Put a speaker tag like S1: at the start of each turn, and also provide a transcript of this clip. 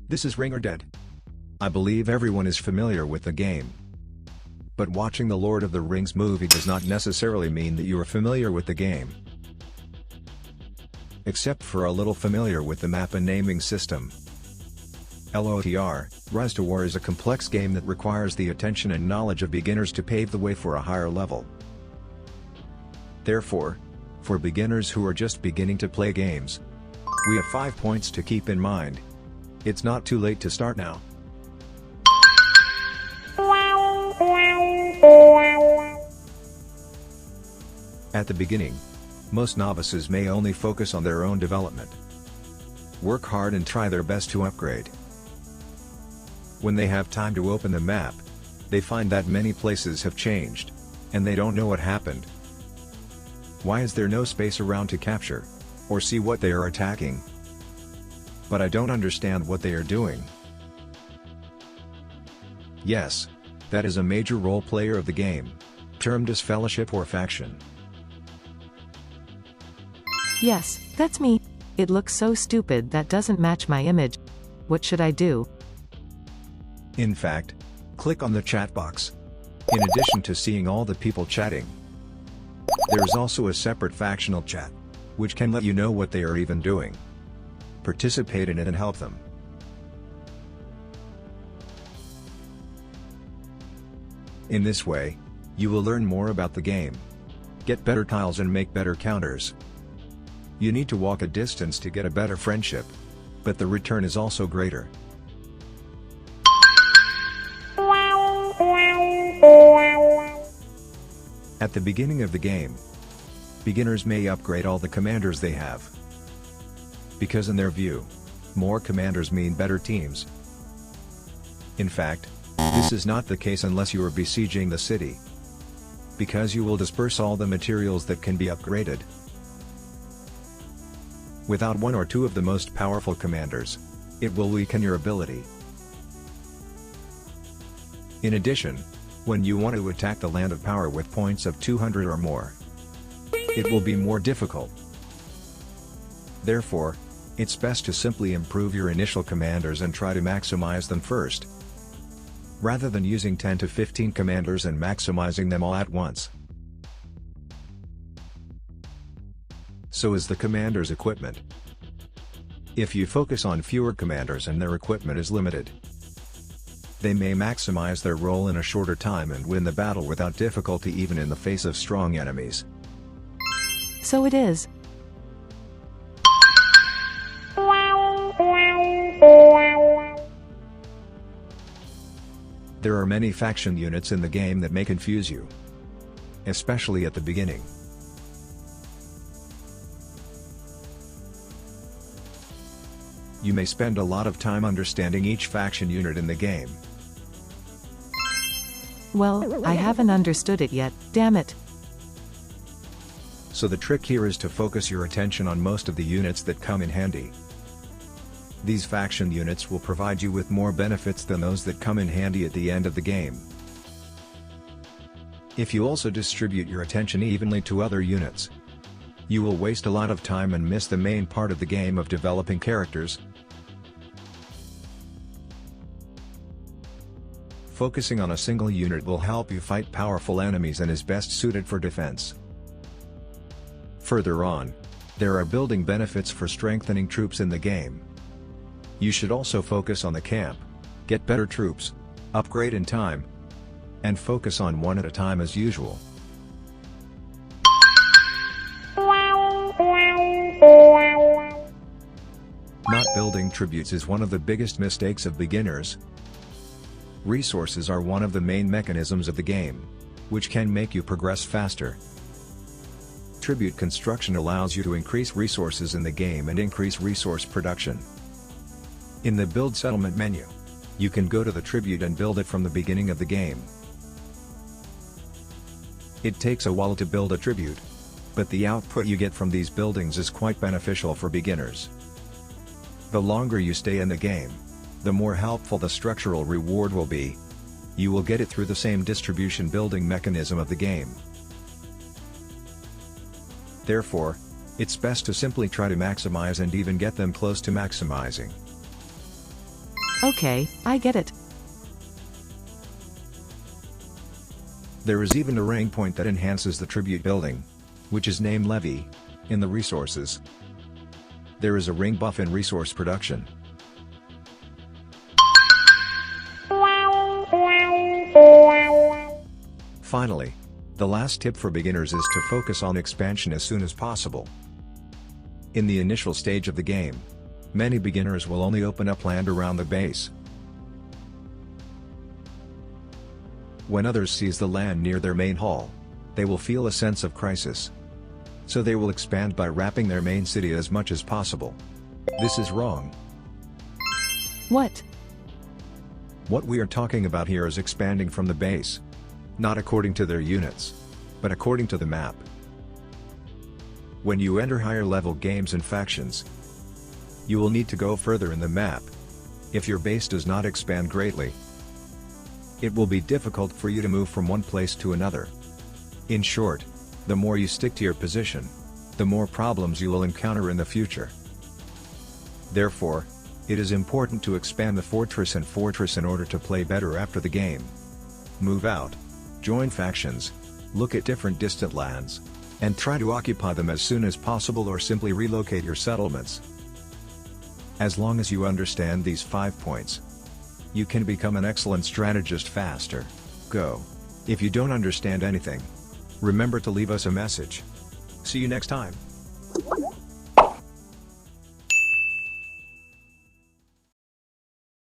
S1: This is Ring or Dead. I believe everyone is familiar with the game. But watching the Lord of the Rings movie does not necessarily mean that you are familiar with the game. Except for a little familiar with the map and naming system. LOTR, Rise to War is a complex game that requires the attention and knowledge of beginners to pave the way for a higher level. Therefore, for beginners who are just beginning to play games, we have 5 points to keep in mind. It's not too late to start now. At the beginning, most novices may only focus on their own development. Work hard and try their best to upgrade. When they have time to open the map, they find that many places have changed, and they don't know what happened. Why is there no space around to capture, or see what they are attacking? But I don't understand what they are doing. Yes, that is a major role player of the game, termed as fellowship or faction.
S2: Yes, that's me. It looks so stupid that doesn't match my image. What should I do?
S1: In fact, click on the chat box. In addition to seeing all the people chatting, there's also a separate factional chat, which can let you know what they are even doing. Participate in it and help them. In this way, you will learn more about the game, get better tiles and make better counters. You need to walk a distance to get a better friendship, but the return is also greater. At the beginning of the game, beginners may upgrade all the commanders they have. Because in their view, more commanders mean better teams. In fact, this is not the case unless you are besieging the city. Because you will disperse all the materials that can be upgraded. Without one or two of the most powerful commanders, it will weaken your ability. In addition, when you want to attack the Land of Power with points of 200 or more, it will be more difficult. Therefore, it's best to simply improve your initial commanders and try to maximize them first, rather than using 10 to 15 commanders and maximizing them all at once. So is the commander's equipment. If you focus on fewer commanders and their equipment is limited, they may maximize their role in a shorter time and win the battle without difficulty even in the face of strong enemies.
S2: So it is.
S1: There are many faction units in the game that may confuse you, especially at the beginning. You may spend a lot of time understanding each faction unit in the game.
S2: Well, I haven't understood it yet, damn it.
S1: So the trick here is to focus your attention on most of the units that come in handy. These faction units will provide you with more benefits than those that come in handy at the end of the game. If you also distribute your attention evenly to other units, you will waste a lot of time and miss the main part of the game of developing characters. Focusing on a single unit will help you fight powerful enemies and is best suited for defense. Further on, there are building benefits for strengthening troops in the game. You should also focus on the camp, get better troops, upgrade in time, and focus on one at a time as usual. Not building tributes is one of the biggest mistakes of beginners. Resources are one of the main mechanisms of the game, which can make you progress faster. Tribute construction allows you to increase resources in the game and increase resource production. In the Build Settlement menu, you can go to the tribute and build it from the beginning of the game. It takes a while to build a tribute, but the output you get from these buildings is quite beneficial for beginners. The longer you stay in the game, the more helpful the structural reward will be. You will get it through the same distribution building mechanism of the game. Therefore, it's best to simply try to maximize and even get them close to maximizing.
S2: Okay, I get it.
S1: There is even a rank point that enhances the tribute building, which is named Levy, in the resources. There is a ring buff in resource production. Finally, the last tip for beginners is to focus on expansion as soon as possible. In the initial stage of the game, many beginners will only open up land around the base. When others seize the land near their main hall, they will feel a sense of crisis. So they will expand by wrapping their main city as much as possible. This is wrong.
S2: What?
S1: What we are talking about here is expanding from the base. Not according to their units, but according to the map. When you enter higher level games and factions, you will need to go further in the map. If your base does not expand greatly, it will be difficult for you to move from one place to another. In short, the more you stick to your position, the more problems you will encounter in the future. Therefore, it is important to expand the fortress and fortress in order to play better after the game. Move out, join factions, look at different distant lands, and try to occupy them as soon as possible or simply relocate your settlements. As long as you understand these 5 points, you can become an excellent strategist faster. Go. If you don't understand anything, remember to leave us a message. See you next time.